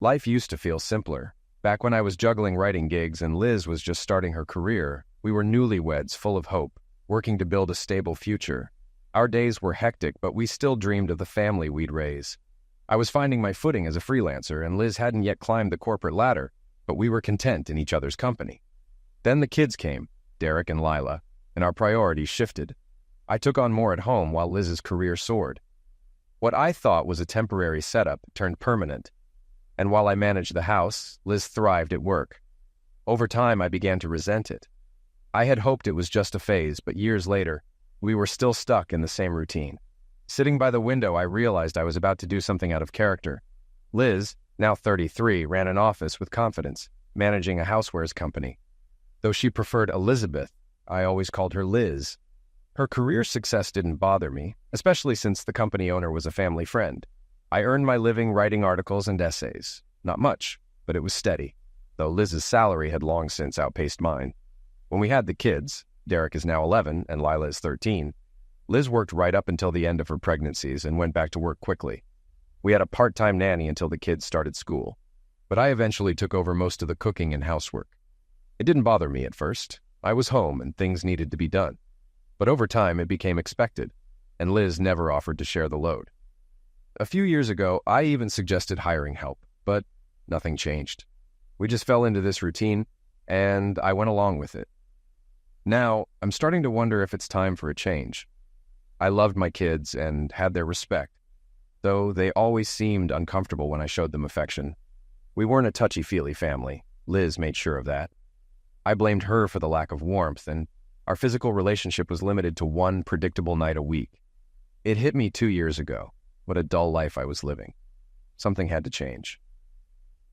Life used to feel simpler. Back when I was juggling writing gigs and Liz was just starting her career, we were newlyweds full of hope, working to build a stable future. Our days were hectic, but we still dreamed of the family we'd raise. I was finding my footing as a freelancer, and Liz hadn't yet climbed the corporate ladder, but we were content in each other's company. Then the kids came, Derek and Lila, and our priorities shifted. I took on more at home while Liz's career soared. What I thought was a temporary setup turned permanent. And while I managed the house, Liz thrived at work. Over time, I began to resent it. I had hoped it was just a phase, but years later, we were still stuck in the same routine. Sitting by the window, I realized I was about to do something out of character. Liz, now 33, ran an office with confidence, managing a housewares company. Though she preferred Elizabeth, I always called her Liz. Her career success didn't bother me, especially since the company owner was a family friend. I earned my living writing articles and essays. Not much, but it was steady, though Liz's salary had long since outpaced mine. When we had the kids, Derek is now 11 and Lila is 13, Liz worked right up until the end of her pregnancies and went back to work quickly. We had a part-time nanny until the kids started school, but I eventually took over most of the cooking and housework. It didn't bother me at first. I was home and things needed to be done. But over time, it became expected, and Liz never offered to share the load. A few years ago, I even suggested hiring help, but nothing changed. We just fell into this routine, and I went along with it. Now, I'm starting to wonder if it's time for a change. I loved my kids and had their respect, though they always seemed uncomfortable when I showed them affection. We weren't a touchy-feely family. Liz made sure of that. I blamed her for the lack of warmth, and our physical relationship was limited to one predictable night a week. It hit me 2 years ago. What a dull life I was living. Something had to change.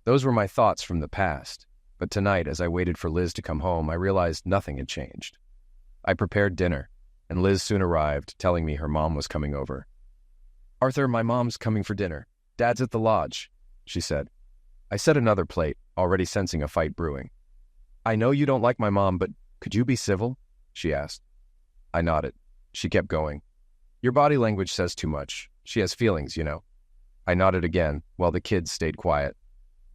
Those were my thoughts from the past, but tonight, as I waited for Liz to come home, I realized nothing had changed. I prepared dinner, and Liz soon arrived, telling me her mom was coming over. "Arthur, my mom's coming for dinner. Dad's at the lodge," she said. I set another plate, already sensing a fight brewing. "I know you don't like my mom, but could you be civil?" she asked. I nodded. She kept going. "Your body language says too much. She has feelings, you know." I nodded again, while the kids stayed quiet.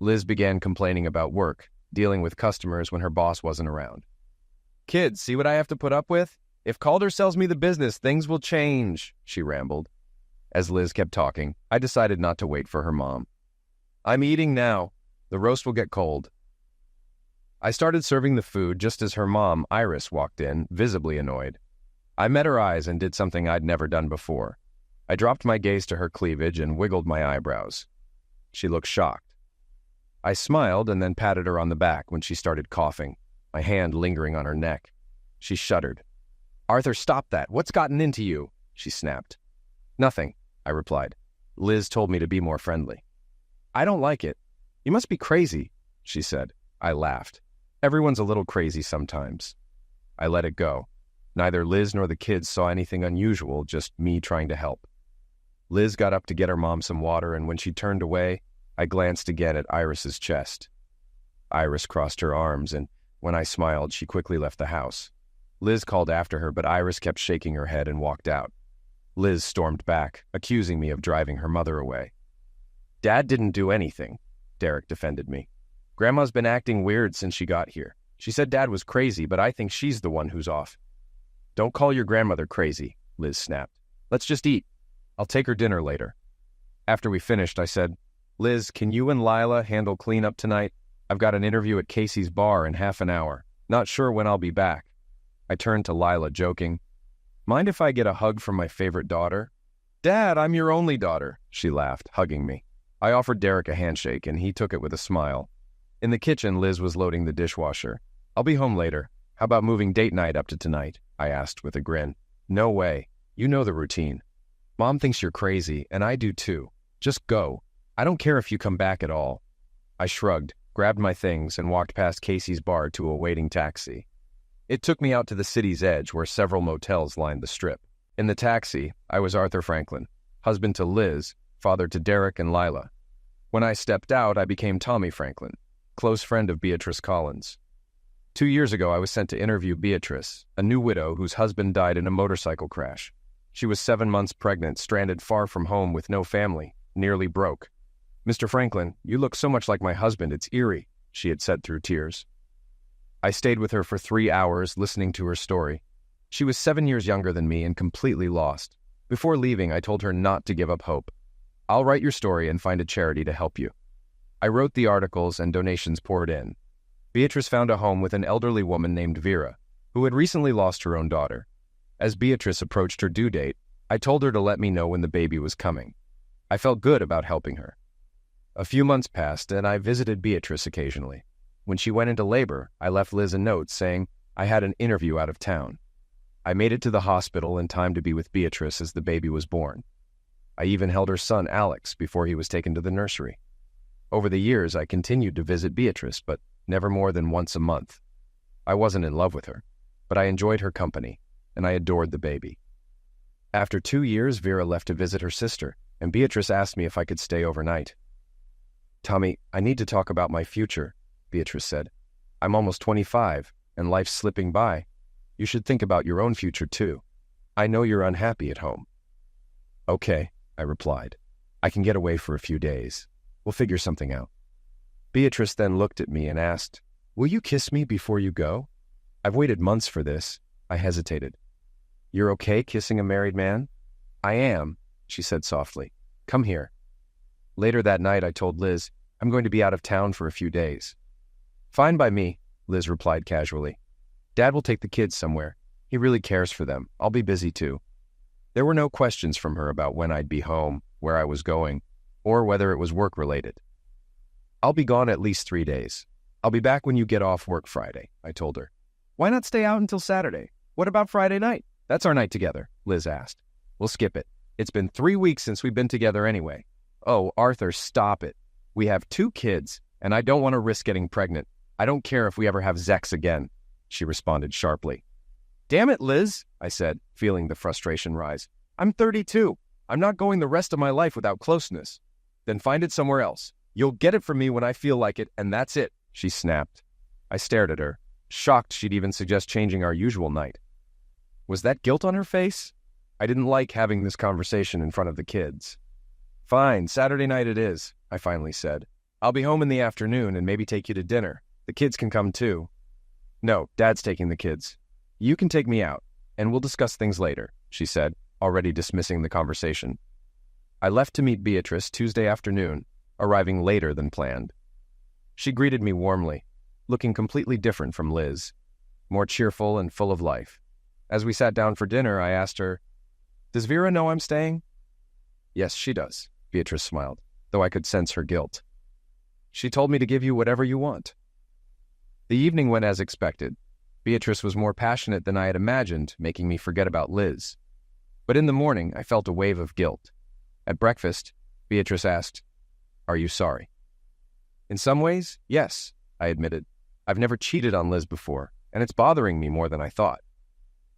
Liz began complaining about work, dealing with customers when her boss wasn't around. "Kids, see what I have to put up with? If Calder sells me the business, things will change," she rambled. As Liz kept talking, I decided not to wait for her mom. "I'm eating now. The roast will get cold." I started serving the food just as her mom, Iris, walked in, visibly annoyed. I met her eyes and did something I'd never done before. I dropped my gaze to her cleavage and wiggled my eyebrows. She looked shocked. I smiled and then patted her on the back when she started coughing, my hand lingering on her neck. She shuddered. "Arthur, stop that. What's gotten into you?" she snapped. "Nothing," I replied. Liz told me to be more friendly. "I don't like it. You must be crazy," she said. I laughed. Everyone's a little crazy sometimes. I let it go. Neither Liz nor the kids saw anything unusual, just me trying to help. Liz got up to get her mom some water, and when she turned away, I glanced again at Iris's chest. Iris crossed her arms, and when I smiled, she quickly left the house. Liz called after her, but Iris kept shaking her head and walked out. Liz stormed back, accusing me of driving her mother away. "Dad didn't do anything," Derek defended me. "Grandma's been acting weird since she got here. She said Dad was crazy, but I think she's the one who's off." "Don't call your grandmother crazy," Liz snapped. "Let's just eat. I'll take her dinner later." After we finished, I said, "Liz, can you and Lila handle cleanup tonight? I've got an interview at Casey's bar in half an hour. Not sure when I'll be back." I turned to Lila, joking. "Mind if I get a hug from my favorite daughter?" "Dad, I'm your only daughter," she laughed, hugging me. I offered Derek a handshake, and he took it with a smile. In the kitchen, Liz was loading the dishwasher. "I'll be home later. How about moving date night up to tonight?" I asked with a grin. "No way. You know the routine. Mom thinks you're crazy, and I do too. Just go. I don't care if you come back at all." I shrugged, grabbed my things, and walked past Casey's bar to a waiting taxi. It took me out to the city's edge where several motels lined the strip. In the taxi, I was Arthur Franklin, husband to Liz, father to Derek and Lila. When I stepped out, I became Tommy Franklin, close friend of Beatrice Collins. 2 years ago, I was sent to interview Beatrice, a new widow whose husband died in a motorcycle crash. She was 7 months pregnant, stranded far from home with no family, nearly broke. Mr. Franklin, you look so much like my husband, it's eerie, she had said through tears. I stayed with her for 3 hours, listening to her story. She was 7 years younger than me and completely lost. Before leaving, I told her not to give up hope. I'll write your story and find a charity to help you. I wrote the articles and donations poured in. Beatrice found a home with an elderly woman named Vera, who had recently lost her own daughter. As Beatrice approached her due date, I told her to let me know when the baby was coming. I felt good about helping her. A few months passed, and I visited Beatrice occasionally. When she went into labor, I left Liz a note saying I had an interview out of town. I made it to the hospital in time to be with Beatrice as the baby was born. I even held her son, Alex, before he was taken to the nursery. Over the years, I continued to visit Beatrice, but never more than once a month. I wasn't in love with her, but I enjoyed her company, and I adored the baby. After 2 years, Vera left to visit her sister, and Beatrice asked me if I could stay overnight. "Tommy, I need to talk about my future," Beatrice said. "I'm almost 25, and life's slipping by. You should think about your own future, too. I know you're unhappy at home." "Okay," I replied. "I can get away for a few days. We'll figure something out." Beatrice then looked at me and asked, "Will you kiss me before you go? I've waited months for this." I hesitated. "You're okay kissing a married man?" "I am," she said softly. "Come here." Later that night, I told Liz, "I'm going to be out of town for a few days." "Fine by me," Liz replied casually. "Dad will take the kids somewhere. He really cares for them. I'll be busy too." There were no questions from her about when I'd be home, where I was going, or whether it was work-related. "I'll be gone at least 3 days. I'll be back when you get off work Friday," I told her. "Why not stay out until Saturday? What about Friday night? That's our night together," Liz asked. "We'll skip it. It's been 3 weeks since we've been together anyway." "Oh, Arthur, stop it. We have 2 kids, and I don't want to risk getting pregnant. I don't care if we ever have sex again," she responded sharply. "Damn it, Liz," I said, feeling the frustration rise. "I'm 32. I'm not going the rest of my life without closeness." "Then find it somewhere else. You'll get it from me when I feel like it, and that's it," she snapped. I stared at her, shocked she'd even suggest changing our usual night. Was that guilt on her face? I didn't like having this conversation in front of the kids. "Fine, Saturday night it is," I finally said. "I'll be home in the afternoon and maybe take you to dinner. The kids can come too." "No, Dad's taking the kids. You can take me out, and we'll discuss things later," she said, already dismissing the conversation. I left to meet Beatrice Tuesday afternoon, arriving later than planned. She greeted me warmly, looking completely different from Liz, more cheerful and full of life. As we sat down for dinner, I asked her, "Does Vera know I'm staying?" "Yes, she does," Beatrice smiled, though I could sense her guilt. "She told me to give you whatever you want." The evening went as expected. Beatrice was more passionate than I had imagined, making me forget about Liz. But in the morning, I felt a wave of guilt. At breakfast, Beatrice asked, "Are you sorry?" "In some ways, yes," I admitted. "I've never cheated on Liz before, and it's bothering me more than I thought.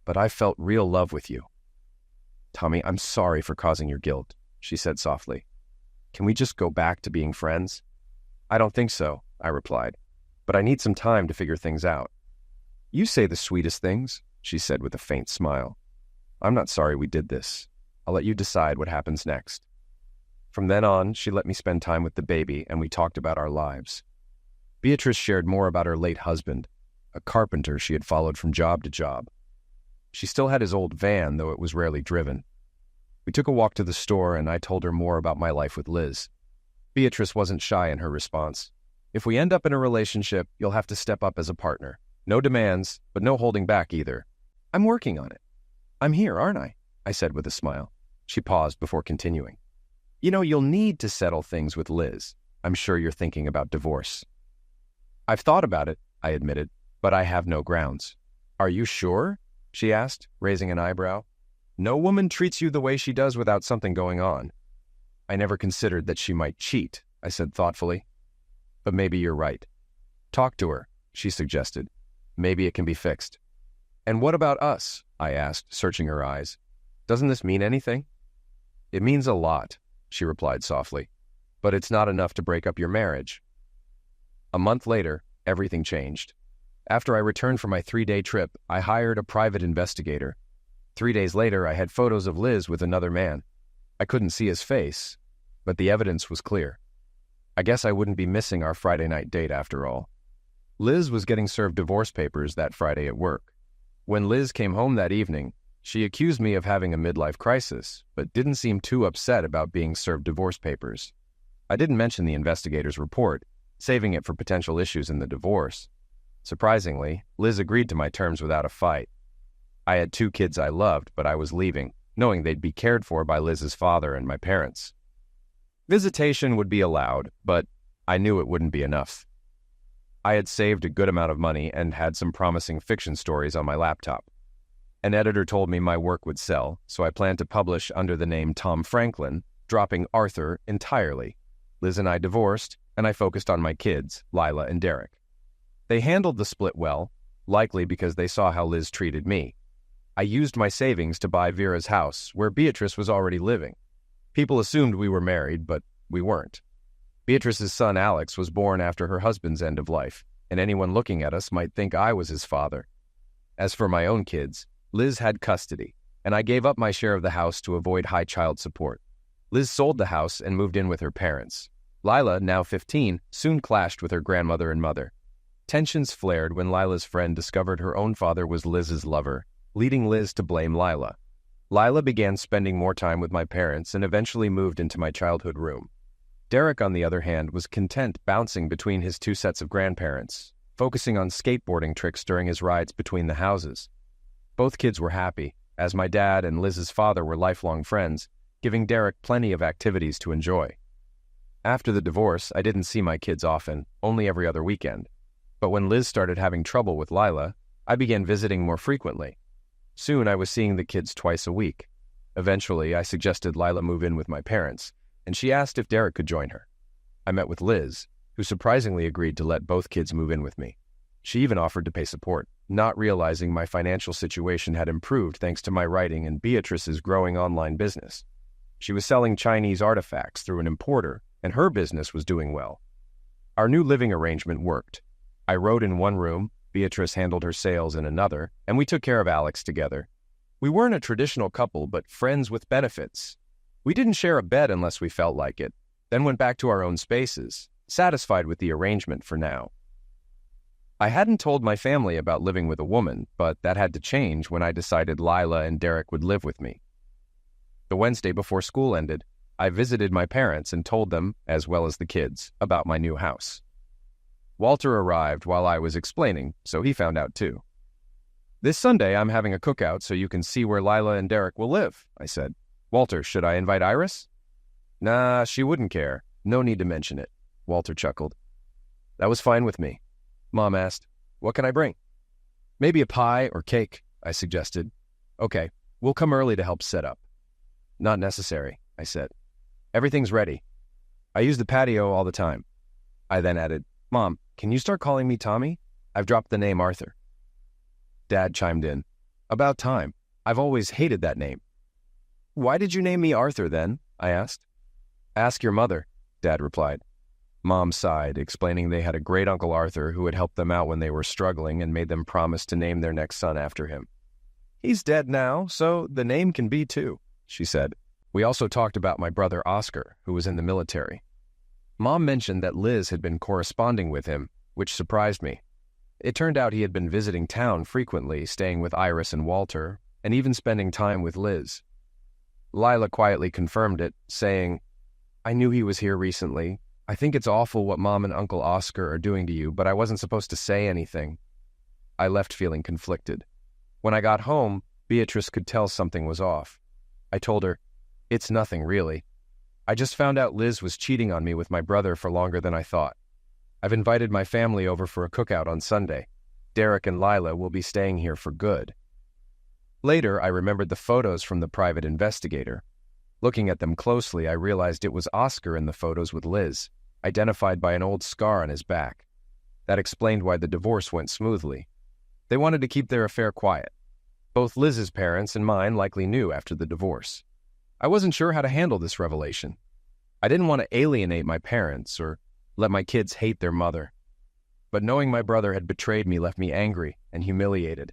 But I felt real love with you." "Tommy, I'm sorry for causing your guilt," she said softly. "Can we just go back to being friends?" "I don't think so," I replied, "but I need some time to figure things out." "You say the sweetest things," she said with a faint smile. "I'm not sorry we did this. I'll let you decide what happens next." From then on, she let me spend time with the baby, and we talked about our lives. Beatrice shared more about her late husband, a carpenter she had followed from job to job. She still had his old van, though it was rarely driven. We took a walk to the store, and I told her more about my life with Liz. Beatrice wasn't shy in her response. "If we end up in a relationship, you'll have to step up as a partner. No demands, but no holding back either." "I'm working on it." "I'm here, aren't I said with a smile. She paused before continuing. "You know, you'll need to settle things with Liz. I'm sure you're thinking about divorce." "I've thought about it," I admitted, "but I have no grounds." "Are you sure?" she asked, raising an eyebrow. "No woman treats you the way she does without something going on." "I never considered that she might cheat," I said thoughtfully. "But maybe you're right. Talk to her," she suggested. "Maybe it can be fixed." "And what about us?" I asked, searching her eyes. "Doesn't this mean anything?" "It means a lot," she replied softly. "But it's not enough to break up your marriage." A month later, everything changed. After I returned from my 3-day trip, I hired a private investigator. 3 days later, I had photos of Liz with another man. I couldn't see his face, but the evidence was clear. I guess I wouldn't be missing our Friday night date after all. Liz was getting served divorce papers that Friday at work. When Liz came home that evening, she accused me of having a midlife crisis, but didn't seem too upset about being served divorce papers. I didn't mention the investigator's report, saving it for potential issues in the divorce. Surprisingly, Liz agreed to my terms without a fight. I had 2 kids I loved, but I was leaving, knowing they'd be cared for by Liz's father and my parents. Visitation would be allowed, but I knew it wouldn't be enough. I had saved a good amount of money and had some promising fiction stories on my laptop. An editor told me my work would sell, so I planned to publish under the name Tom Franklin, dropping Arthur entirely. Liz and I divorced, and I focused on my kids, Lila and Derek. They handled the split well, likely because they saw how Liz treated me. I used my savings to buy Vera's house, where Beatrice was already living. People assumed we were married, but we weren't. Beatrice's son Alex was born after her husband's end of life, and anyone looking at us might think I was his father. As for my own kids, Liz had custody, and I gave up my share of the house to avoid high child support. Liz sold the house and moved in with her parents. Lila, now 15, soon clashed with her grandmother and mother. Tensions flared when Lila's friend discovered her own father was Liz's lover, leading Liz to blame Lila. Lila began spending more time with my parents and eventually moved into my childhood room. Derek, on the other hand, was content bouncing between his 2 sets of grandparents, focusing on skateboarding tricks during his rides between the houses. Both kids were happy, as my dad and Liz's father were lifelong friends, giving Derek plenty of activities to enjoy. After the divorce, I didn't see my kids often, only every other weekend. But when Liz started having trouble with Lila, I began visiting more frequently. Soon I was seeing the kids twice a week. Eventually, I suggested Lila move in with my parents, and she asked if Derek could join her. I met with Liz, who surprisingly agreed to let both kids move in with me. She even offered to pay support, not realizing my financial situation had improved thanks to my writing and Beatrice's growing online business. She was selling Chinese artifacts through an importer, and her business was doing well. Our new living arrangement worked. I wrote in one room, Beatrice handled her sales in another, and we took care of Alex together. We weren't a traditional couple, but friends with benefits. We didn't share a bed unless we felt like it, then went back to our own spaces, satisfied with the arrangement for now. I hadn't told my family about living with a woman, but that had to change when I decided Lila and Derek would live with me. The Wednesday before school ended, I visited my parents and told them, as well as the kids, about my new house. Walter arrived while I was explaining, so he found out too. "This Sunday I'm having a cookout so you can see where Lila and Derek will live," I said. "Walter, should I invite Iris?" "Nah, she wouldn't care. No need to mention it," Walter chuckled. That was fine with me. Mom asked, "What can I bring?" "Maybe a pie or cake," I suggested. "Okay, we'll come early to help set up." "Not necessary," I said. "Everything's ready. I use the patio all the time." I then added, "Mom, can you start calling me Tommy? I've dropped the name Arthur." Dad chimed in. "About time. I've always hated that name." "Why did you name me Arthur then?" I asked. "Ask your mother," Dad replied. Mom sighed, explaining they had a great Uncle Arthur who had helped them out when they were struggling and made them promise to name their next son after him. "He's dead now, so the name can be too," she said. We also talked about my brother Oscar, who was in the military. Mom mentioned that Liz had been corresponding with him, which surprised me. It turned out he had been visiting town frequently, staying with Iris and Walter, and even spending time with Liz. Lila quietly confirmed it, saying, "I knew he was here recently. I think it's awful what Mom and Uncle Oscar are doing to you, but I wasn't supposed to say anything." I left feeling conflicted. When I got home, Beatrice could tell something was off. I told her, "It's nothing really. I just found out Liz was cheating on me with my brother for longer than I thought. I've invited my family over for a cookout on Sunday. Derek and Lila will be staying here for good." Later, I remembered the photos from the private investigator. Looking at them closely, I realized it was Oscar in the photos with Liz, identified by an old scar on his back. That explained why the divorce went smoothly. They wanted to keep their affair quiet. Both Liz's parents and mine likely knew after the divorce. I wasn't sure how to handle this revelation. I didn't want to alienate my parents or let my kids hate their mother. But knowing my brother had betrayed me left me angry and humiliated.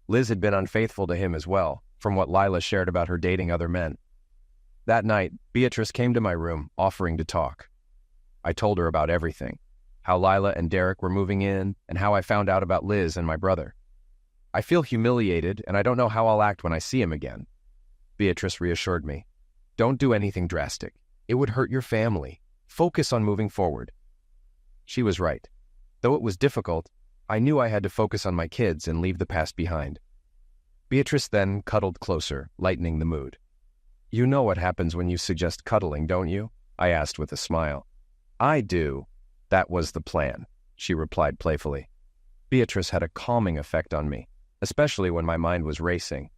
Liz had been unfaithful to him as well, from what Lila shared about her dating other men. That night, Beatrice came to my room, offering to talk. I told her about everything, how Lila and Derek were moving in, and how I found out about Liz and my brother. I feel humiliated, and I don't know how I'll act when I see him again. Beatrice reassured me. Don't do anything drastic. It would hurt your family. Focus on moving forward. She was right. Though it was difficult, I knew I had to focus on my kids and leave the past behind. Beatrice then cuddled closer, lightening the mood. You know what happens when you suggest cuddling, don't you? I asked with a smile. I do. That was the plan, she replied playfully. Beatrice had a calming effect on me, especially when my mind was racing.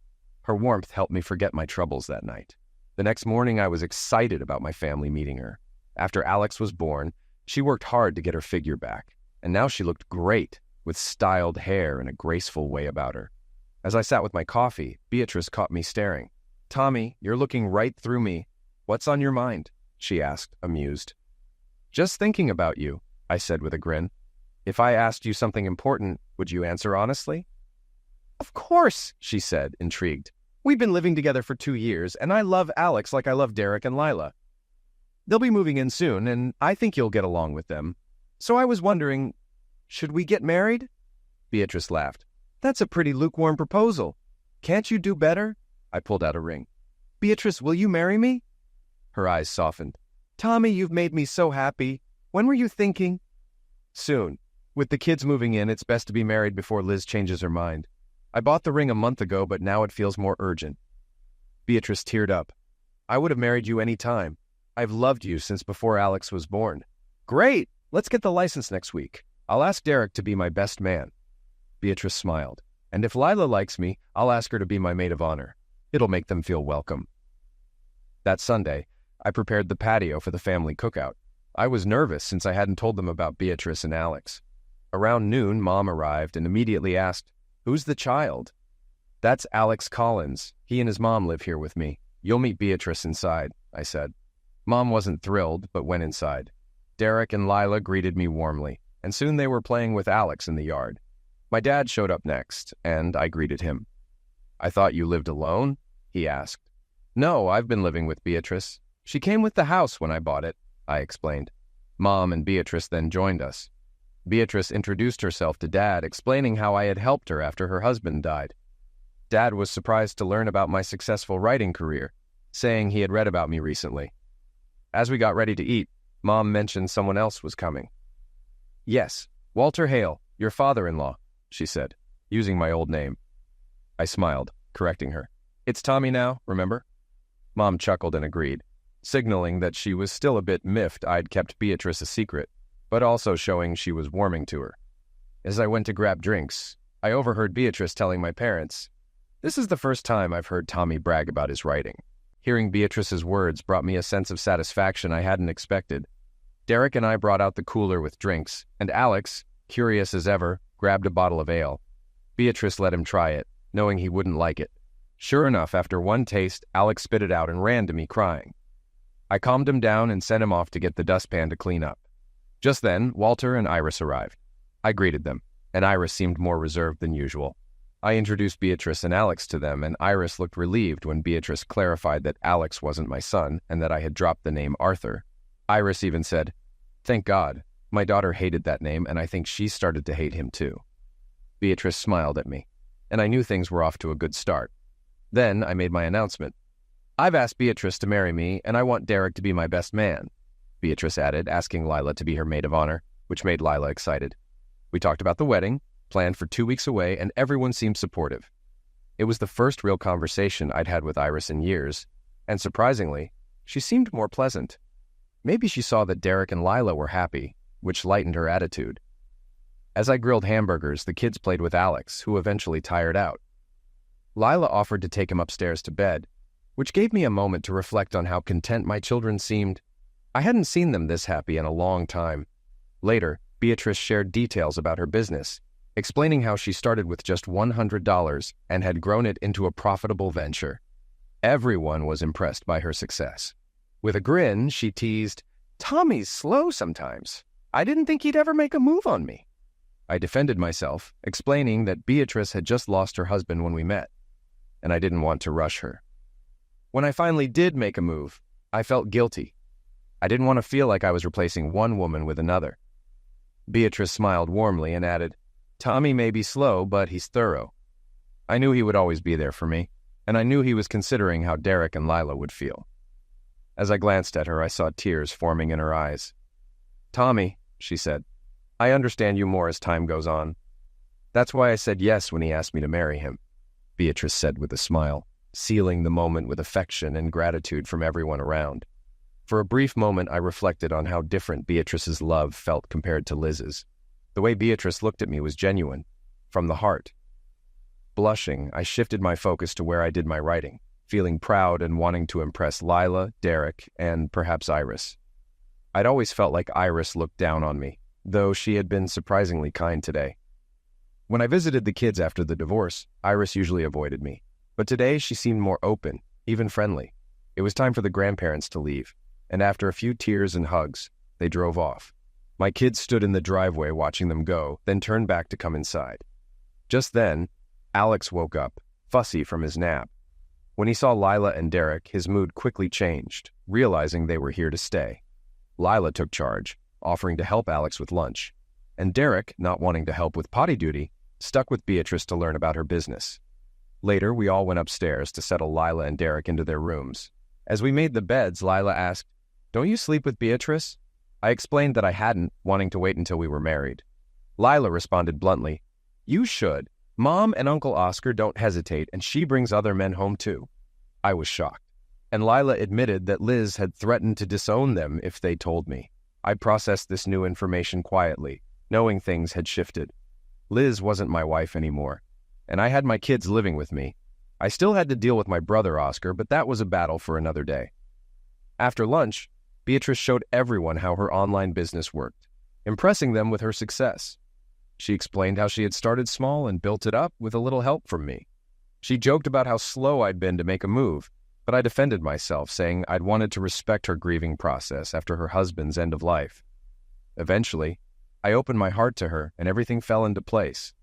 Her warmth helped me forget my troubles that night. The next morning, I was excited about my family meeting her. After Alex was born, she worked hard to get her figure back, and now she looked great, with styled hair and a graceful way about her. As I sat with my coffee, Beatrice caught me staring. Tommy, you're looking right through me. What's on your mind? She asked, amused. Just thinking about you, I said with a grin. If I asked you something important, would you answer honestly? Of course, she said, intrigued. We've been living together for 2 years, and I love Alex like I love Derek and Lila. They'll be moving in soon, and I think you'll get along with them. So I was wondering, should we get married? Beatrice laughed. That's a pretty lukewarm proposal. Can't you do better? I pulled out a ring. Beatrice, will you marry me? Her eyes softened. Tommy, you've made me so happy. When were you thinking? Soon. With the kids moving in, it's best to be married before Liz changes her mind. I bought the ring a month ago, but now it feels more urgent. Beatrice teared up. I would have married you any time. I've loved you since before Alex was born. Great! Let's get the license next week. I'll ask Derek to be my best man. Beatrice smiled. And if Lila likes me, I'll ask her to be my maid of honor. It'll make them feel welcome. That Sunday, I prepared the patio for the family cookout. I was nervous since I hadn't told them about Beatrice and Alex. Around noon, Mom arrived and immediately asked, Who's the child? That's Alex Collins. He and his mom live here with me. You'll meet Beatrice inside, I said. Mom wasn't thrilled, but went inside. Derek and Lila greeted me warmly, and soon they were playing with Alex in the yard. My dad showed up next, and I greeted him. I thought you lived alone? He asked. No, I've been living with Beatrice. She came with the house when I bought it, I explained. Mom and Beatrice then joined us. Beatrice introduced herself to Dad, explaining how I had helped her after her husband died. Dad was surprised to learn about my successful writing career, saying he had read about me recently. As we got ready to eat, Mom mentioned someone else was coming. Yes, Walter Hale, your father-in-law, she said, using my old name. I smiled, correcting her. It's Tommy now, remember? Mom chuckled and agreed, signaling that she was still a bit miffed I'd kept Beatrice a secret, but also showing she was warming to her. As I went to grab drinks, I overheard Beatrice telling my parents, This is the first time I've heard Tommy brag about his writing. Hearing Beatrice's words brought me a sense of satisfaction I hadn't expected. Derek and I brought out the cooler with drinks, and Alex, curious as ever, grabbed a bottle of ale. Beatrice let him try it, knowing he wouldn't like it. Sure enough, after one taste, Alex spit it out and ran to me crying. I calmed him down and sent him off to get the dustpan to clean up. Just then, Walter and Iris arrived. I greeted them, and Iris seemed more reserved than usual. I introduced Beatrice and Alex to them, and Iris looked relieved when Beatrice clarified that Alex wasn't my son and that I had dropped the name Arthur. Iris even said, Thank God. My daughter hated that name, and I think she started to hate him too. Beatrice smiled at me, and I knew things were off to a good start. Then I made my announcement. I've asked Beatrice to marry me, and I want Derek to be my best man, Beatrice added, asking Lila to be her maid of honor, which made Lila excited. We talked about the wedding, planned for 2 weeks away, and everyone seemed supportive. It was the first real conversation I'd had with Iris in years, and surprisingly, she seemed more pleasant. Maybe she saw that Derek and Lila were happy, which lightened her attitude. As I grilled hamburgers, the kids played with Alex, who eventually tired out. Lila offered to take him upstairs to bed, which gave me a moment to reflect on how content my children seemed. I hadn't seen them this happy in a long time. Later, Beatrice shared details about her business, explaining how she started with just $100 and had grown it into a profitable venture. Everyone was impressed by her success. With a grin, she teased, Tommy's slow sometimes. I didn't think he'd ever make a move on me. I defended myself, explaining that Beatrice had just lost her husband when we met, and I didn't want to rush her. When I finally did make a move, I felt guilty. I didn't want to feel like I was replacing one woman with another. Beatrice smiled warmly and added, Tommy may be slow, but he's thorough. I knew he would always be there for me, and I knew he was considering how Derek and Lila would feel. As I glanced at her, I saw tears forming in her eyes. Tommy, she said, I understand you more as time goes on. That's why I said yes when he asked me to marry him, Beatrice said with a smile, sealing the moment with affection and gratitude from everyone around. For a brief moment, I reflected on how different Beatrice's love felt compared to Liz's. The way Beatrice looked at me was genuine, from the heart. Blushing, I shifted my focus to where I did my writing, feeling proud and wanting to impress Lila, Derek, and perhaps Iris. I'd always felt like Iris looked down on me, though she had been surprisingly kind today. When I visited the kids after the divorce, Iris usually avoided me, but today she seemed more open, even friendly. It was time for the grandparents to leave, and after a few tears and hugs, they drove off. My kids stood in the driveway watching them go, then turned back to come inside. Just then, Alex woke up, fussy from his nap. When he saw Lila and Derek, his mood quickly changed, realizing they were here to stay. Lila took charge, offering to help Alex with lunch, and Derek, not wanting to help with potty duty, stuck with Beatrice to learn about her business. Later, we all went upstairs to settle Lila and Derek into their rooms. As we made the beds, Lila asked, Don't you sleep with Beatrice? I explained that I hadn't, wanting to wait until we were married. Lila responded bluntly, You should. Mom and Uncle Oscar don't hesitate, and she brings other men home too. I was shocked, and Lila admitted that Liz had threatened to disown them if they told me. I processed this new information quietly, knowing things had shifted. Liz wasn't my wife anymore, and I had my kids living with me. I still had to deal with my brother Oscar, but that was a battle for another day. After lunch, Beatrice showed everyone how her online business worked, impressing them with her success. She explained how she had started small and built it up with a little help from me. She joked about how slow I'd been to make a move, but I defended myself, saying I'd wanted to respect her grieving process after her husband's end of life. Eventually, I opened my heart to her, and everything fell into place.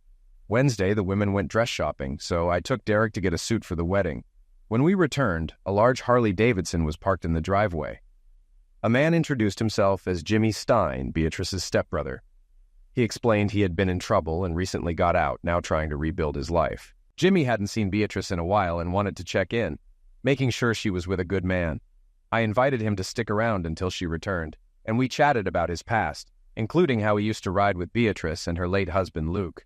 Wednesday, the women went dress shopping, so I took Derek to get a suit for the wedding. When we returned, a large Harley-Davidson was parked in the driveway. A man introduced himself as Jimmy Stein, Beatrice's stepbrother. He explained he had been in trouble and recently got out, now trying to rebuild his life. Jimmy hadn't seen Beatrice in a while and wanted to check in, making sure she was with a good man. I invited him to stick around until she returned, and we chatted about his past, including how he used to ride with Beatrice and her late husband Luke.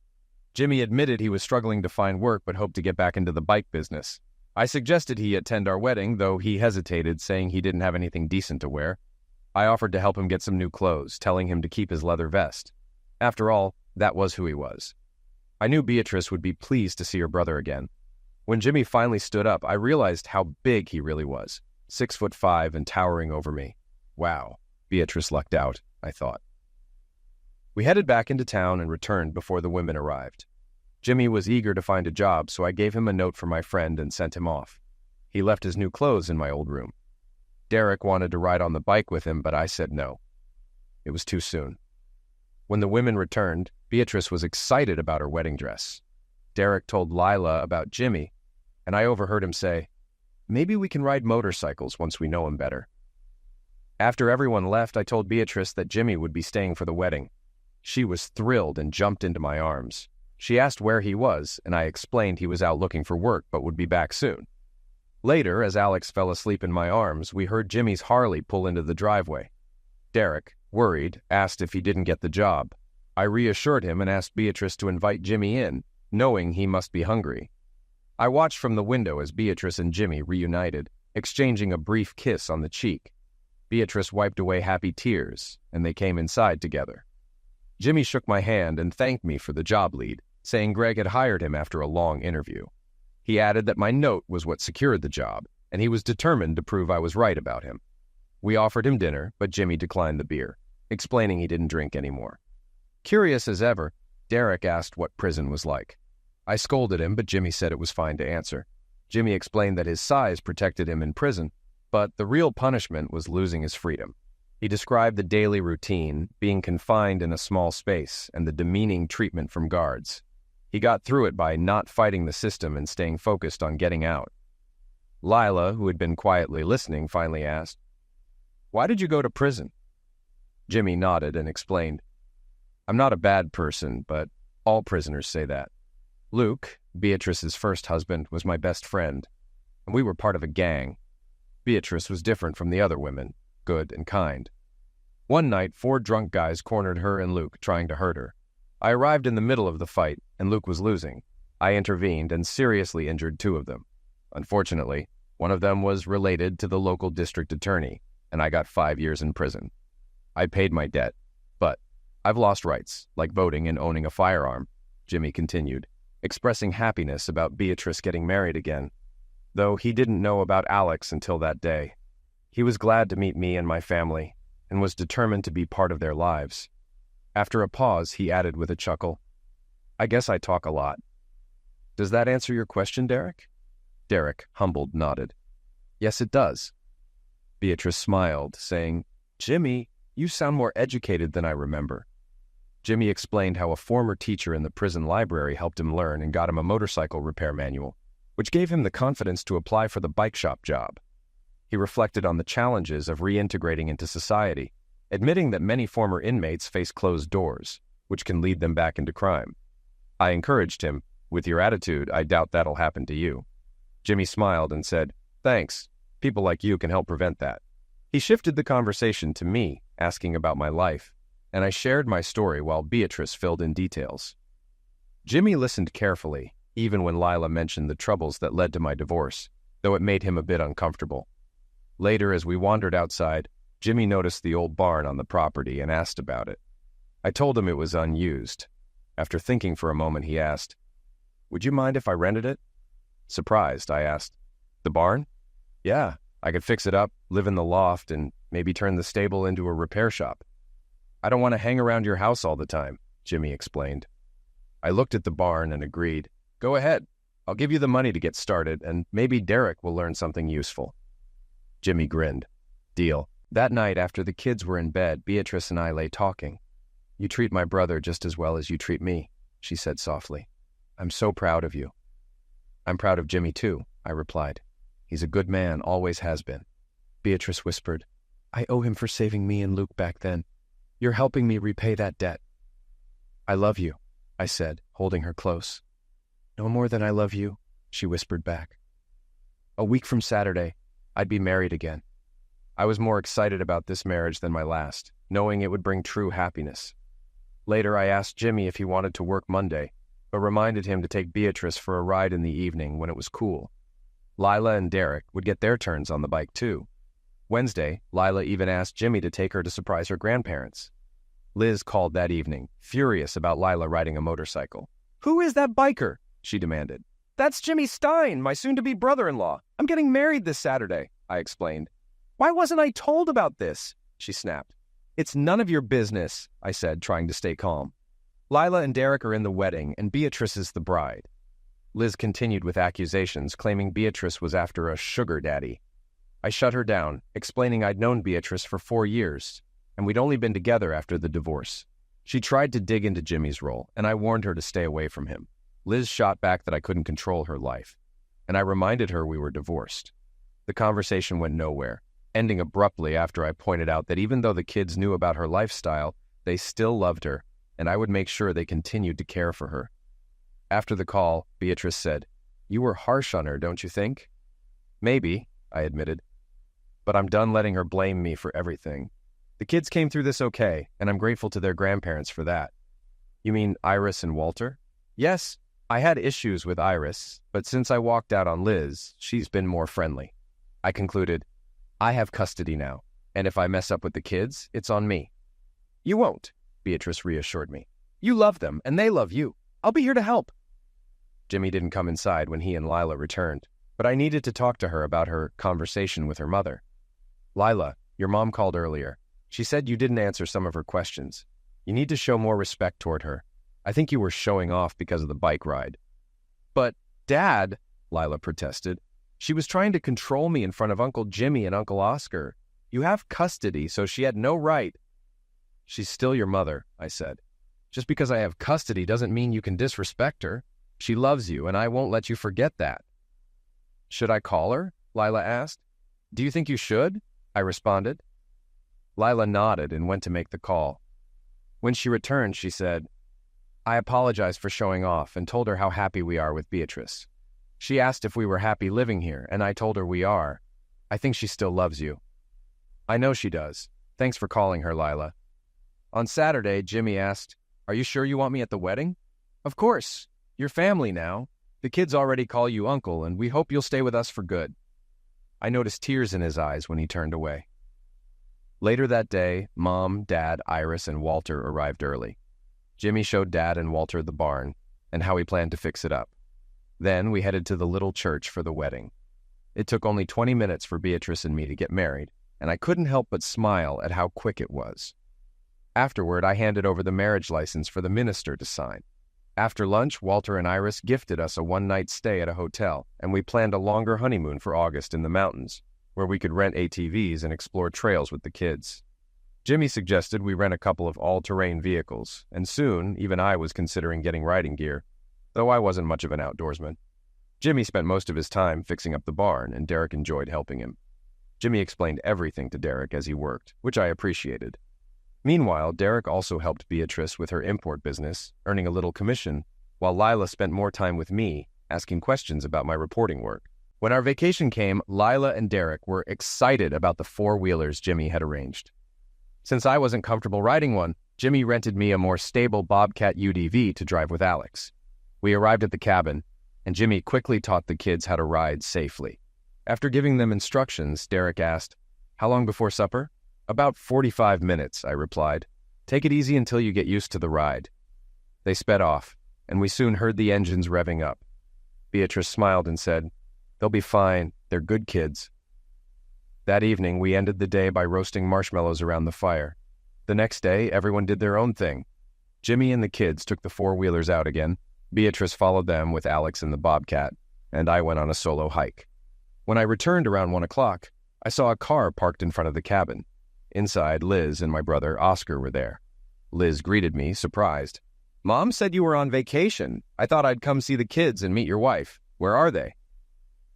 Jimmy admitted he was struggling to find work but hoped to get back into the bike business. I suggested he attend our wedding, though he hesitated, saying he didn't have anything decent to wear. I offered to help him get some new clothes, telling him to keep his leather vest. After all, that was who he was. I knew Beatrice would be pleased to see her brother again. When Jimmy finally stood up, I realized how big he really was, 6'5" and towering over me. Wow, Beatrice lucked out, I thought. We headed back into town and returned before the women arrived. Jimmy was eager to find a job, so I gave him a note from my friend and sent him off. He left his new clothes in my old room. Derek wanted to ride on the bike with him, but I said no. It was too soon. When the women returned, Beatrice was excited about her wedding dress. Derek told Lila about Jimmy, and I overheard him say, Maybe we can ride motorcycles once we know him better. After everyone left, I told Beatrice that Jimmy would be staying for the wedding. She was thrilled and jumped into my arms. She asked where he was, and I explained he was out looking for work but would be back soon. Later, as Alex fell asleep in my arms, we heard Jimmy's Harley pull into the driveway. Derek, worried, asked if he didn't get the job. I reassured him and asked Beatrice to invite Jimmy in, knowing he must be hungry. I watched from the window as Beatrice and Jimmy reunited, exchanging a brief kiss on the cheek. Beatrice wiped away happy tears, and they came inside together. Jimmy shook my hand and thanked me for the job lead, saying Greg had hired him after a long interview. He added that my note was what secured the job, and he was determined to prove I was right about him. We offered him dinner, but Jimmy declined the beer, explaining he didn't drink anymore. Curious as ever, Derek asked what prison was like. I scolded him, but Jimmy said it was fine to answer. Jimmy explained that his size protected him in prison, but the real punishment was losing his freedom. He described the daily routine, being confined in a small space, and the demeaning treatment from guards. He got through it by not fighting the system and staying focused on getting out. Lila, who had been quietly listening, finally asked, Why did you go to prison? Jimmy nodded and explained, I'm not a bad person, but all prisoners say that. Luke, Beatrice's first husband, was my best friend, and we were part of a gang. Beatrice was different from the other women, good and kind. One night, 4 drunk guys cornered her and Luke, trying to hurt her. I arrived in the middle of the fight, and Luke was losing. I intervened and seriously injured 2 of them. Unfortunately, one of them was related to the local district attorney, and I got 5 years in prison. I paid my debt, but I've lost rights, like voting and owning a firearm, Jimmy continued, expressing happiness about Beatrice getting married again, though he didn't know about Alex until that day. He was glad to meet me and my family, and was determined to be part of their lives. After a pause, he added with a chuckle, I guess I talk a lot. Does that answer your question, Derek? Derek, humbled, nodded. Yes, it does. Beatrice smiled, saying, Jimmy, you sound more educated than I remember. Jimmy explained how a former teacher in the prison library helped him learn and got him a motorcycle repair manual, which gave him the confidence to apply for the bike shop job. He reflected on the challenges of reintegrating into society, admitting that many former inmates face closed doors, which can lead them back into crime. I encouraged him, with your attitude, I doubt that'll happen to you. Jimmy smiled and said, Thanks. People like you can help prevent that. He shifted the conversation to me, asking about my life, and I shared my story while Beatrice filled in details. Jimmy listened carefully, even when Lila mentioned the troubles that led to my divorce, though it made him a bit uncomfortable. Later, as we wandered outside, Jimmy noticed the old barn on the property and asked about it. I told him it was unused. After thinking for a moment, he asked, Would you mind if I rented it? Surprised, I asked, The barn? Yeah, I could fix it up, live in the loft, and maybe turn the stable into a repair shop. I don't want to hang around your house all the time, Jimmy explained. I looked at the barn and agreed. Go ahead. I'll give you the money to get started, and maybe Derek will learn something useful. Jimmy grinned. Deal. That night, after the kids were in bed, Beatrice and I lay talking. You treat my brother just as well as you treat me, she said softly. I'm so proud of you. I'm proud of Jimmy too, I replied. He's a good man, always has been. Beatrice whispered, I owe him for saving me and Luke back then. You're helping me repay that debt. I love you, I said, holding her close. No more than I love you, she whispered back. A week from Saturday, I'd be married again. I was more excited about this marriage than my last, knowing it would bring true happiness. Later, I asked Jimmy if he wanted to work Monday, but reminded him to take Beatrice for a ride in the evening when it was cool. Lila and Derek would get their turns on the bike too. Wednesday, Lila even asked Jimmy to take her to surprise her grandparents. Liz called that evening, furious about Lila riding a motorcycle. Who is that biker? She demanded. That's Jimmy Stein, my soon-to-be brother-in-law. I'm getting married this Saturday, I explained. Why wasn't I told about this? She snapped. It's none of your business, I said, trying to stay calm. Lila and Derek are in the wedding, and Beatrice is the bride. Liz continued with accusations, claiming Beatrice was after a sugar daddy. I shut her down, explaining I'd known Beatrice for 4 years, and we'd only been together after the divorce. She tried to dig into Jimmy's role, and I warned her to stay away from him. Liz shot back that I couldn't control her life, and I reminded her we were divorced. The conversation went nowhere, ending abruptly after I pointed out that even though the kids knew about her lifestyle, they still loved her, and I would make sure they continued to care for her. After the call, Beatrice said, You were harsh on her, don't you think? Maybe, I admitted. But I'm done letting her blame me for everything. The kids came through this okay, and I'm grateful to their grandparents for that. You mean Iris and Walter? Yes, I had issues with Iris, but since I walked out on Liz, she's been more friendly. I concluded, I have custody now, and if I mess up with the kids, it's on me. You won't, Beatrice reassured me. You love them, and they love you. I'll be here to help. Jimmy didn't come inside when he and Lila returned, but I needed to talk to her about her conversation with her mother. Lila, your mom called earlier. She said you didn't answer some of her questions. You need to show more respect toward her. I think you were showing off because of the bike ride. But, Dad, Lila protested, she was trying to control me in front of Uncle Jimmy and Uncle Oscar. You have custody, so she had no right. She's still your mother, I said. Just because I have custody doesn't mean you can disrespect her. She loves you, and I won't let you forget that. Should I call her? Lila asked. Do you think you should? I responded. Lila nodded and went to make the call. When she returned, she said, "I apologized for showing off and told her how happy we are with Beatrice. She asked if we were happy living here, and I told her we are. I think she still loves you." "I know she does. Thanks for calling her, Lila." On Saturday, Jimmy asked, "Are you sure you want me at the wedding?" "Of course. You're family now. The kids already call you uncle, and we hope you'll stay with us for good." I noticed tears in his eyes when he turned away. Later that day, Mom, Dad, Iris, and Walter arrived early. Jimmy showed Dad and Walter the barn and how he planned to fix it up. Then we headed to the little church for the wedding. It took only 20 minutes for Beatrice and me to get married, and I couldn't help but smile at how quick it was. Afterward, I handed over the marriage license for the minister to sign. After lunch, Walter and Iris gifted us a one-night stay at a hotel, and we planned a longer honeymoon for August in the mountains, where we could rent ATVs and explore trails with the kids. Jimmy suggested we rent a couple of all-terrain vehicles, and soon, even I was considering getting riding gear, though I wasn't much of an outdoorsman. Jimmy spent most of his time fixing up the barn, and Derek enjoyed helping him. Jimmy explained everything to Derek as he worked, which I appreciated. Meanwhile, Derek also helped Beatrice with her import business, earning a little commission, while Lila spent more time with me, asking questions about my reporting work. When our vacation came, Lila and Derek were excited about the four-wheelers Jimmy had arranged. Since I wasn't comfortable riding one, Jimmy rented me a more stable Bobcat UDV to drive with Alex. We arrived at the cabin, and Jimmy quickly taught the kids how to ride safely. After giving them instructions, Derek asked, "How long before supper?" "About 45 minutes, I replied. "Take it easy until you get used to the ride." They sped off, and we soon heard the engines revving up. Beatrice smiled and said, "They'll be fine. They're good kids." That evening, we ended the day by roasting marshmallows around the fire. The next day, everyone did their own thing. Jimmy and the kids took the four-wheelers out again. Beatrice followed them with Alex and the Bobcat, and I went on a solo hike. When I returned around 1 o'clock, I saw a car parked in front of the cabin. Inside, Liz and my brother Oscar were there. Liz greeted me, surprised. "Mom said you were on vacation. I thought I'd come see the kids and meet your wife. Where are they?"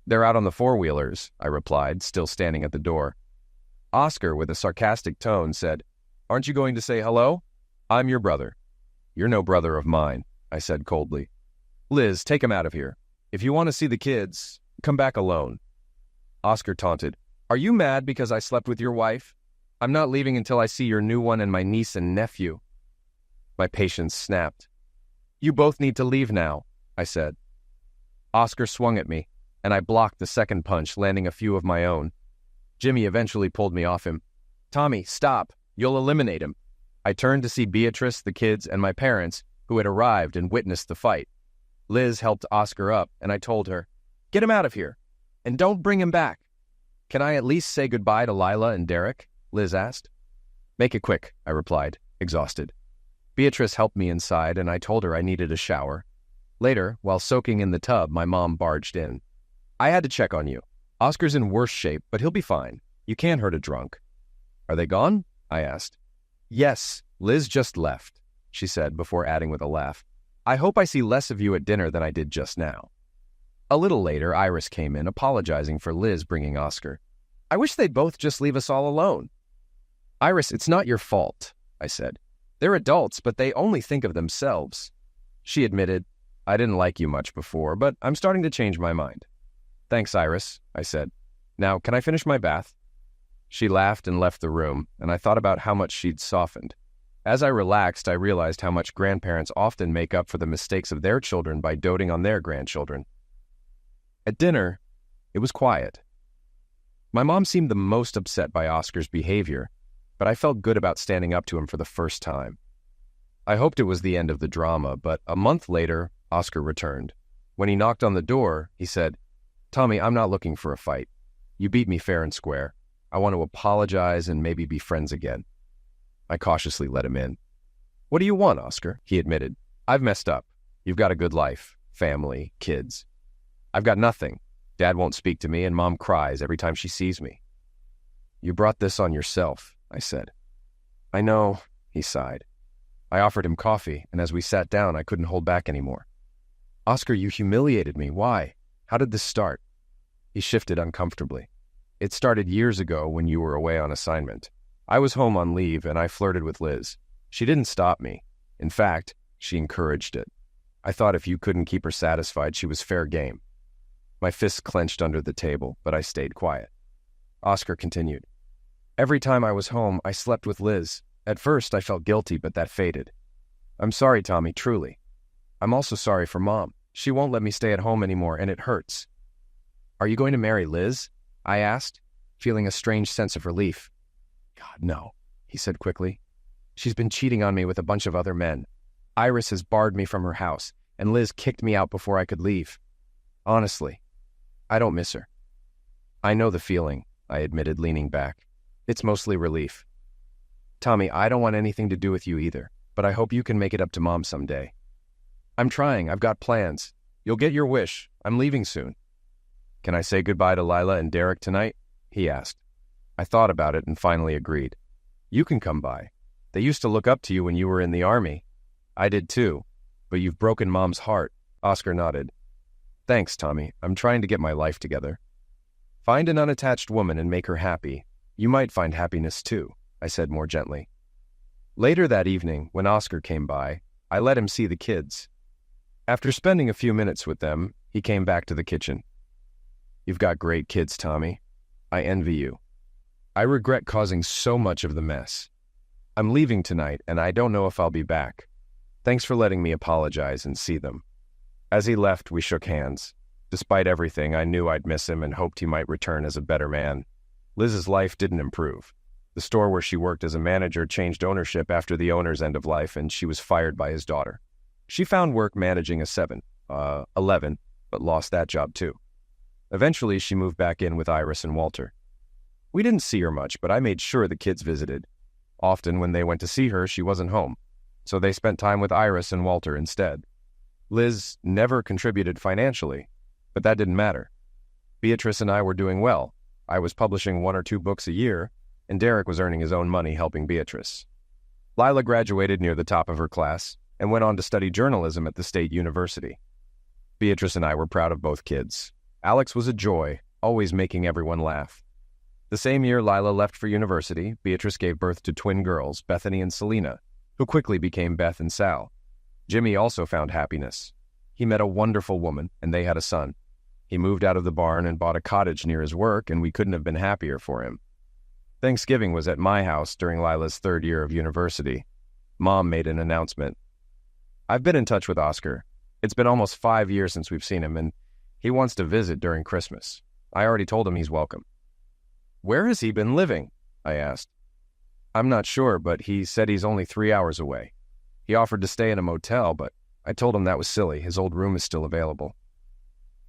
"They're out on the four-wheelers," I replied, still standing at the door. Oscar, with a sarcastic tone, said, "Aren't you going to say hello? I'm your brother." "You're no brother of mine," I said coldly. "Liz, take him out of here. If you want to see the kids, come back alone." Oscar taunted, "Are you mad because I slept with your wife? I'm not leaving until I see your new one and my niece and nephew." My patience snapped. "You both need to leave now," I said. Oscar swung at me, and I blocked the second punch, landing a few of my own. Jimmy eventually pulled me off him. "Tommy, stop. You'll eliminate him." I turned to see Beatrice, the kids, and my parents, who had arrived and witnessed the fight. Liz helped Oscar up, and I told her, "Get him out of here, and don't bring him back." "Can I at least say goodbye to Lila and Derek?" Liz asked. "Make it quick," I replied, exhausted. Beatrice helped me inside, and I told her I needed a shower. Later, while soaking in the tub, my mom barged in. "I had to check on you. Oscar's in worse shape, but he'll be fine. You can't hurt a drunk." "Are they gone?" I asked. "Yes, Liz just left," she said before adding with a laugh, "I hope I see less of you at dinner than I did just now." A little later, Iris came in, apologizing for Liz bringing Oscar. "I wish they'd both just leave us all alone." "Iris, it's not your fault," I said. "They're adults, but they only think of themselves." She admitted, "I didn't like you much before, but I'm starting to change my mind." "Thanks, Iris," I said. "Now, can I finish my bath?" She laughed and left the room, and I thought about how much she'd softened. As I relaxed, I realized how much grandparents often make up for the mistakes of their children by doting on their grandchildren. At dinner, it was quiet. My mom seemed the most upset by Oscar's behavior, but I felt good about standing up to him for the first time. I hoped it was the end of the drama, but a month later, Oscar returned. When he knocked on the door, he said, "Tommy, I'm not looking for a fight. You beat me fair and square. I want to apologize and maybe be friends again." I cautiously let him in. "What do you want, Oscar?" he admitted. "I've messed up. You've got a good life, family, kids. I've got nothing. Dad won't speak to me, and Mom cries every time she sees me." "You brought this on yourself," I said. "I know," he sighed. I offered him coffee, and as we sat down, I couldn't hold back anymore. "Oscar, you humiliated me. Why? How did this start?" He shifted uncomfortably. "It started years ago when you were away on assignment. I was home on leave and I flirted with Liz. She didn't stop me. In fact, she encouraged it. I thought if you couldn't keep her satisfied, she was fair game. My fists clenched under the table, but I stayed quiet. Oscar continued. Every time I was home, I slept with Liz. At first, I felt guilty, but that faded. I'm sorry, Tommy, truly. I'm also sorry for Mom. She won't let me stay at home anymore, and it hurts. Are you going to marry Liz? I asked, feeling a strange sense of relief. God, no, he said quickly. She's been cheating on me with a bunch of other men. Iris has barred me from her house, and Liz kicked me out before I could leave. Honestly, I don't miss her. I know the feeling, I admitted, leaning back. It's mostly relief. Tommy, I don't want anything to do with you either, but I hope you can make it up to Mom someday. I'm trying. I've got plans. You'll get your wish. I'm leaving soon. Can I say goodbye to Lila and Derek tonight? He asked. I thought about it and finally agreed. You can come by. They used to look up to you when you were in the army. I did too, but you've broken Mom's heart. Oscar nodded. Thanks, Tommy. I'm trying to get my life together. Find an unattached woman and make her happy. You might find happiness too, I said more gently. Later that evening, when Oscar came by, I let him see the kids. After spending a few minutes with them, he came back to the kitchen. You've got great kids, Tommy. I envy you. I regret causing so much of the mess. I'm leaving tonight, and I don't know if I'll be back. Thanks for letting me apologize and see them. As he left, we shook hands. Despite everything, I knew I'd miss him and hoped he might return as a better man. Liz's life didn't improve. The store where she worked as a manager changed ownership after the owner's end of life, and she was fired by his daughter. She found work managing a 7-Eleven, but lost that job too. Eventually, she moved back in with Iris and Walter. We didn't see her much, but I made sure the kids visited. Often, when they went to see her, she wasn't home, so they spent time with Iris and Walter instead. Liz never contributed financially, but that didn't matter. Beatrice and I were doing well. I was publishing 1 or 2 books a year, and Derek was earning his own money helping Beatrice. Lila graduated near the top of her class and went on to study journalism at the State University. Beatrice and I were proud of both kids. Alex was a joy, always making everyone laugh. The same year Lila left for university, Beatrice gave birth to twin girls, Bethany and Selena, who quickly became Beth and Sal. Jimmy also found happiness. He met a wonderful woman, and they had a son. He moved out of the barn and bought a cottage near his work, and we couldn't have been happier for him. Thanksgiving was at my house during Lila's 3rd year of university. Mom made an announcement. I've been in touch with Oscar. It's been almost 5 years since we've seen him, and he wants to visit during Christmas. I already told him he's welcome. Where has he been living? I asked. I'm not sure, but he said he's only 3 hours away. He offered to stay in a motel, but I told him that was silly. His old room is still available.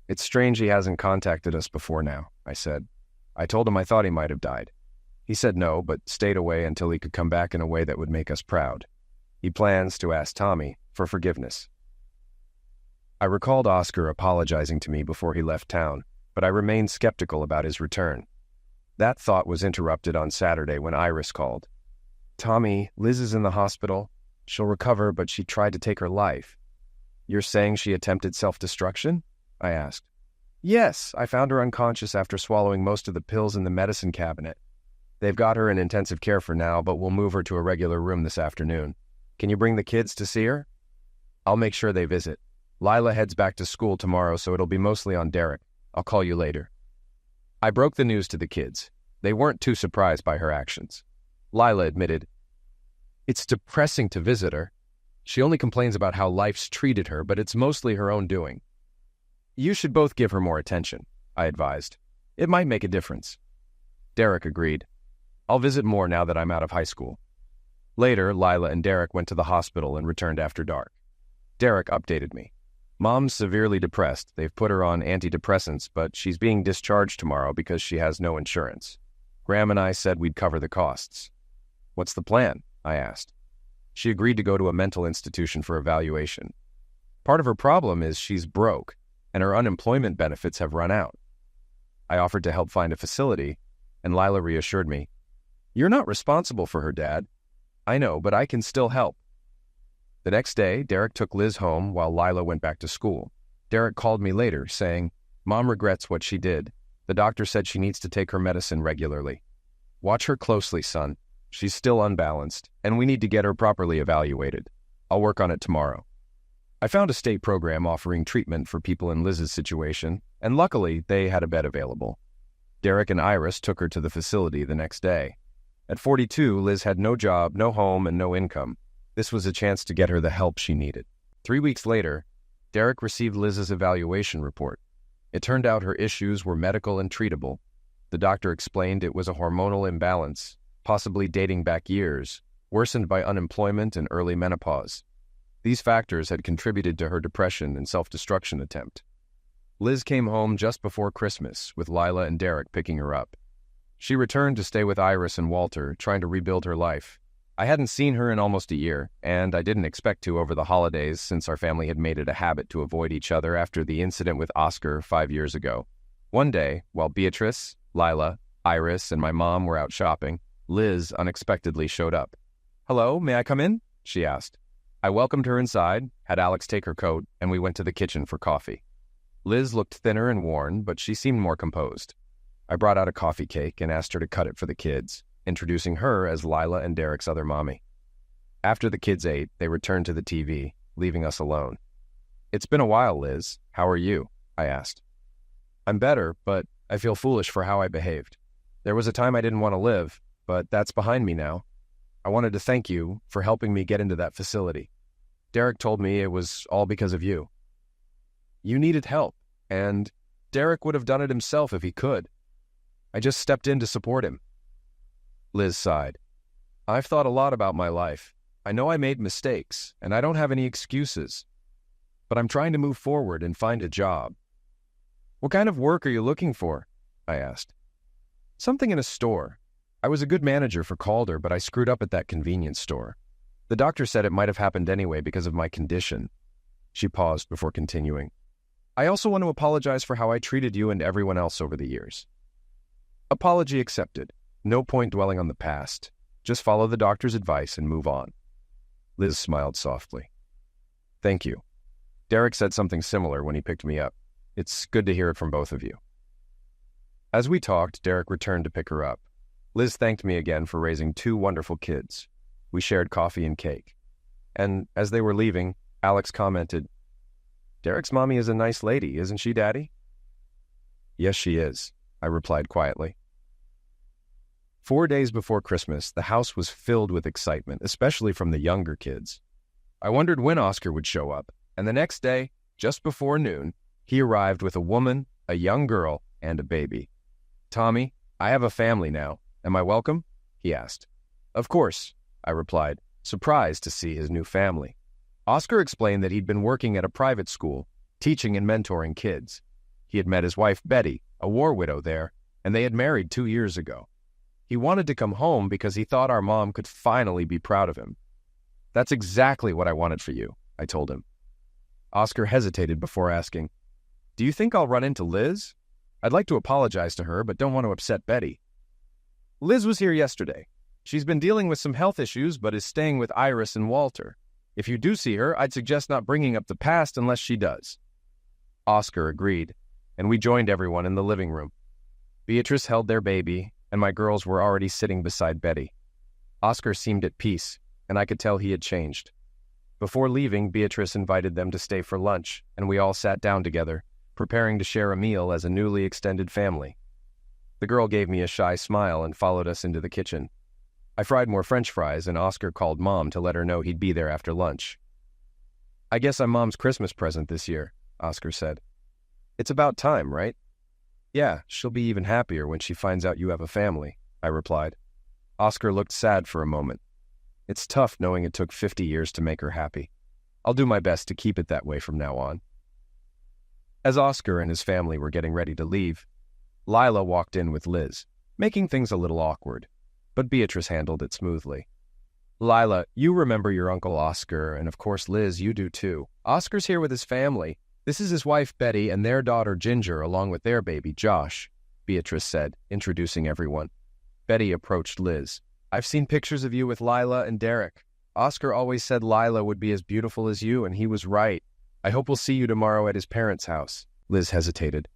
It's strange he hasn't contacted us before now, I said. I told him I thought he might have died. He said no, but stayed away until he could come back in a way that would make us proud. He plans to ask Tommy for forgiveness. I recalled Oscar apologizing to me before he left town, but I remained skeptical about his return. That thought was interrupted on Saturday when Iris called. Tommy, Liz is in the hospital. She'll recover, but she tried to take her life. You're saying she attempted self-destruction? I asked. Yes, I found her unconscious after swallowing most of the pills in the medicine cabinet. They've got her in intensive care for now, but we'll move her to a regular room this afternoon. Can you bring the kids to see her? I'll make sure they visit. Lila heads back to school tomorrow, so it'll be mostly on Derek. I'll call you later. I broke the news to the kids. They weren't too surprised by her actions. Lila admitted, It's depressing to visit her. She only complains about how life's treated her, but it's mostly her own doing. You should both give her more attention, I advised. It might make a difference. Derek agreed. I'll visit more now that I'm out of high school. Later, Lila and Derek went to the hospital and returned after dark. Derek updated me. Mom's severely depressed. They've put her on antidepressants, but she's being discharged tomorrow because she has no insurance. Graham and I said we'd cover the costs. What's the plan? I asked. She agreed to go to a mental institution for evaluation. Part of her problem is she's broke, and her unemployment benefits have run out. I offered to help find a facility, and Lila reassured me, You're not responsible for her, Dad. I know, but I can still help. The next day, Derek took Liz home while Lila went back to school. Derek called me later, saying, Mom regrets what she did. The doctor said she needs to take her medicine regularly. Watch her closely, son. She's still unbalanced, and we need to get her properly evaluated. I'll work on it tomorrow. I found a state program offering treatment for people in Liz's situation, and luckily they had a bed available. Derek and Iris took her to the facility the next day. At 42, Liz had no job, no home, and no income. This was a chance to get her the help she needed. 3 weeks later, Derek received Liz's evaluation report. It turned out her issues were medical and treatable. The doctor explained it was a hormonal imbalance, possibly dating back years, worsened by unemployment and early menopause. These factors had contributed to her depression and self-destruction attempt. Liz came home just before Christmas, with Lila and Derek picking her up. She returned to stay with Iris and Walter, trying to rebuild her life. I hadn't seen her in almost a year, and I didn't expect to over the holidays since our family had made it a habit to avoid each other after the incident with Oscar 5 years ago. One day, while Beatrice, Lila, Iris, and my mom were out shopping, Liz unexpectedly showed up. "Hello, may I come in?" she asked. I welcomed her inside, had Alex take her coat, and we went to the kitchen for coffee. Liz looked thinner and worn, but she seemed more composed. I brought out a coffee cake and asked her to cut it for the kids, introducing her as Lila and Derek's other mommy. After the kids ate, they returned to the TV, leaving us alone. "It's been a while, Liz. How are you?" I asked. "I'm better, but I feel foolish for how I behaved. There was a time I didn't want to live, but that's behind me now. I wanted to thank you for helping me get into that facility. Derek told me it was all because of you. You needed help, and Derek would have done it himself if he could. I just stepped in to support him." Liz sighed. "I've thought a lot about my life. I know I made mistakes, and I don't have any excuses. But I'm trying to move forward and find a job." "What kind of work are you looking for?" I asked. "Something in a store. I was a good manager for Calder, but I screwed up at that convenience store. The doctor said it might have happened anyway because of my condition." She paused before continuing. "I also want to apologize for how I treated you and everyone else over the years." "Apology accepted. No point dwelling on the past. Just follow the doctor's advice and move on." Liz smiled softly. "Thank you. Derek said something similar when he picked me up. It's good to hear it from both of you." As we talked, Derek returned to pick her up. Liz thanked me again for raising 2 wonderful kids. We shared coffee and cake. And as they were leaving, Alex commented, "Derek's mommy is a nice lady, isn't she, Daddy?" "Yes, she is," I replied quietly. 4 days before Christmas, the house was filled with excitement, especially from the younger kids. I wondered when Oscar would show up, and the next day, just before noon, he arrived with a woman, a young girl, and a baby. "Tommy, I have a family now. Am I welcome?" he asked. "Of course," I replied, surprised to see his new family. Oscar explained that he'd been working at a private school, teaching and mentoring kids. He had met his wife, Betty, a war widow there, and they had married 2 years ago. He wanted to come home because he thought our mom could finally be proud of him. "That's exactly what I wanted for you," I told him. Oscar hesitated before asking, "Do you think I'll run into Liz? I'd like to apologize to her, but don't want to upset Betty." "Liz was here yesterday. She's been dealing with some health issues, but is staying with Iris and Walter. If you do see her, I'd suggest not bringing up the past unless she does." Oscar agreed, and we joined everyone in the living room. Beatrice held their baby, and my girls were already sitting beside Betty. Oscar seemed at peace, and I could tell he had changed. Before leaving, Beatrice invited them to stay for lunch, and we all sat down together, preparing to share a meal as a newly extended family. The girl gave me a shy smile and followed us into the kitchen. I fried more French fries, and Oscar called Mom to let her know he'd be there after lunch. "I guess I'm Mom's Christmas present this year," Oscar said. "It's about time, right?" "Yeah, she'll be even happier when she finds out you have a family," I replied. Oscar looked sad for a moment. It's tough knowing it took 50 years to make her happy. I'll do my best to keep it that way from now on. As Oscar and his family were getting ready to leave, Lila walked in with Liz, making things a little awkward, but Beatrice handled it smoothly. "Lila, you remember your Uncle Oscar, and of course, Liz, you do too. Oscar's here with his family. This is his wife, Betty, and their daughter, Ginger, along with their baby, Josh," Beatrice said, introducing everyone. Betty approached Liz. "I've seen pictures of you with Lila and Derek. Oscar always said Lila would be as beautiful as you, and he was right. I hope we'll see you tomorrow at his parents' house." Liz hesitated.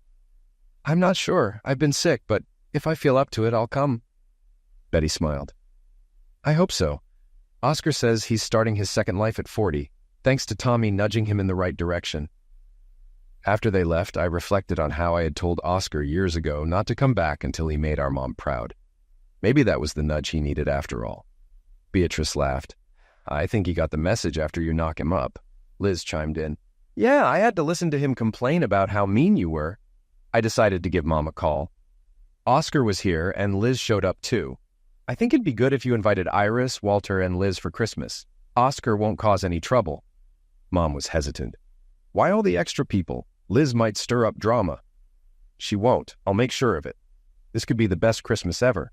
"I'm not sure. I've been sick, but if I feel up to it, I'll come." Betty smiled. I hope so. Oscar says he's starting his second life at 40, thanks to Tommy nudging him in the right direction. After they left, I reflected on how I had told Oscar years ago not to come back until he made our mom proud. Maybe that was the nudge he needed after all. Beatrice laughed. I think he got the message after you knock him up. Liz chimed in. Yeah, I had to listen to him complain about how mean you were. I decided to give Mom a call. Oscar was here and Liz showed up too. I think it'd be good if you invited Iris, Walter, and Liz for Christmas. Oscar won't cause any trouble. Mom was hesitant. Why all the extra people? Liz might stir up drama. She won't. I'll make sure of it. This could be the best Christmas ever.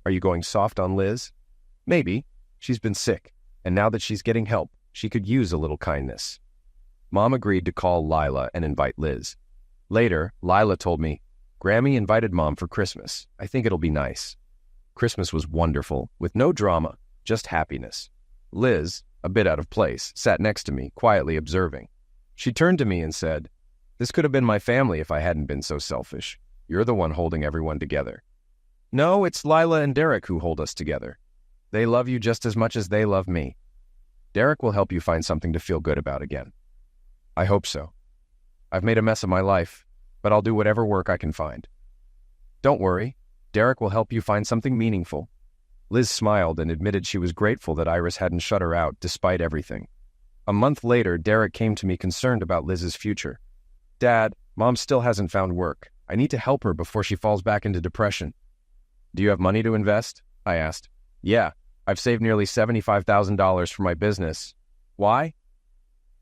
Are you going soft on Liz? Maybe. She's been sick, and now that she's getting help, she could use a little kindness. Mom agreed to call Lila and invite Liz. Later, Lila told me, Grammy invited Mom for Christmas. I think it'll be nice. Christmas was wonderful, with no drama, just happiness. Liz, a bit out of place, sat next to me, quietly observing. She turned to me and said, This could have been my family if I hadn't been so selfish. You're the one holding everyone together. No, it's Lila and Derek who hold us together. They love you just as much as they love me. Derek will help you find something to feel good about again. I hope so. I've made a mess of my life, but I'll do whatever work I can find. Don't worry. Derek will help you find something meaningful. Liz smiled and admitted she was grateful that Iris hadn't shut her out despite everything. A month later, Derek came to me concerned about Liz's future. Dad, Mom still hasn't found work. I need to help her before she falls back into depression. Do you have money to invest? I asked. Yeah, I've saved nearly $75,000 for my business. Why?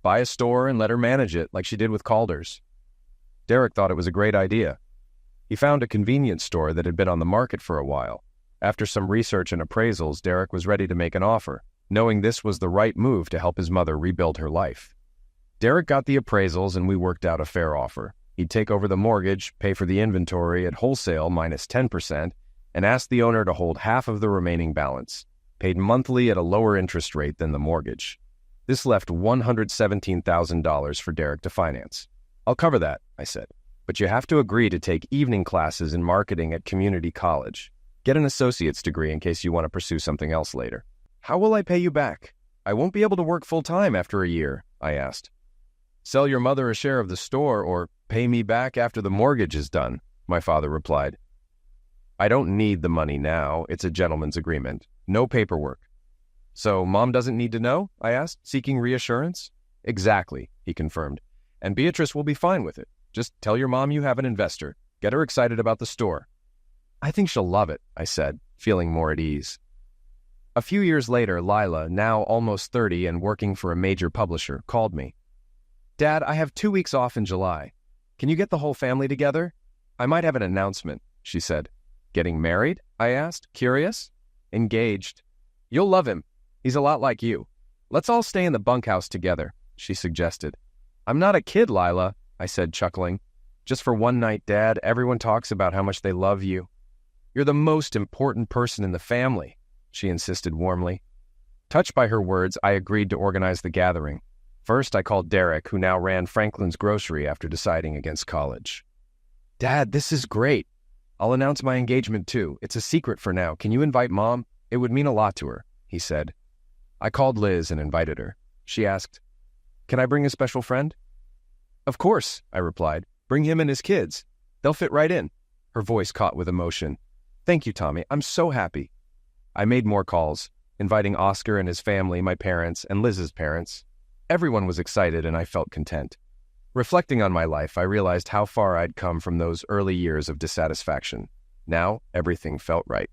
Buy a store and let her manage it like she did with Calder's. Derek thought it was a great idea. He found a convenience store that had been on the market for a while. After some research and appraisals, Derek was ready to make an offer, knowing this was the right move to help his mother rebuild her life. Derek got the appraisals and we worked out a fair offer. He'd take over the mortgage, pay for the inventory at wholesale minus 10%, and ask the owner to hold half of the remaining balance, paid monthly at a lower interest rate than the mortgage. This left $117,000 for Derek to finance. I'll cover that, I said, but you have to agree to take evening classes in marketing at community college. Get an associate's degree in case you want to pursue something else later. How will I pay you back? I won't be able to work full-time after a year, I asked. Sell your mother a share of the store or pay me back after the mortgage is done, my father replied. I don't need the money now. It's a gentleman's agreement. No paperwork. So Mom doesn't need to know? I asked, seeking reassurance. Exactly, he confirmed. And Beatrice will be fine with it. Just tell your mom you have an investor. Get her excited about the store. I think she'll love it, I said, feeling more at ease. A few years later, Lila, now almost 30 and working for a major publisher, called me. Dad, I have 2 weeks off in July. Can you get the whole family together? I might have an announcement, she said. Getting married? I asked, curious. Engaged. You'll love him. He's a lot like you. Let's all stay in the bunkhouse together, she suggested. I'm not a kid, Lila, I said, chuckling. Just for one night, Dad, everyone talks about how much they love you. You're the most important person in the family, she insisted warmly. Touched by her words, I agreed to organize the gathering. First, I called Derek, who now ran Franklin's Grocery after deciding against college. Dad, this is great. I'll announce my engagement too. It's a secret for now. Can you invite Mom? It would mean a lot to her, he said. I called Liz and invited her. She asked, Can I bring a special friend? Of course, I replied. Bring him and his kids. They'll fit right in. Her voice caught with emotion. Thank you, Tommy. I'm so happy. I made more calls, inviting Oscar and his family, my parents, and Liz's parents. Everyone was excited and I felt content. Reflecting on my life, I realized how far I'd come from those early years of dissatisfaction. Now, everything felt right.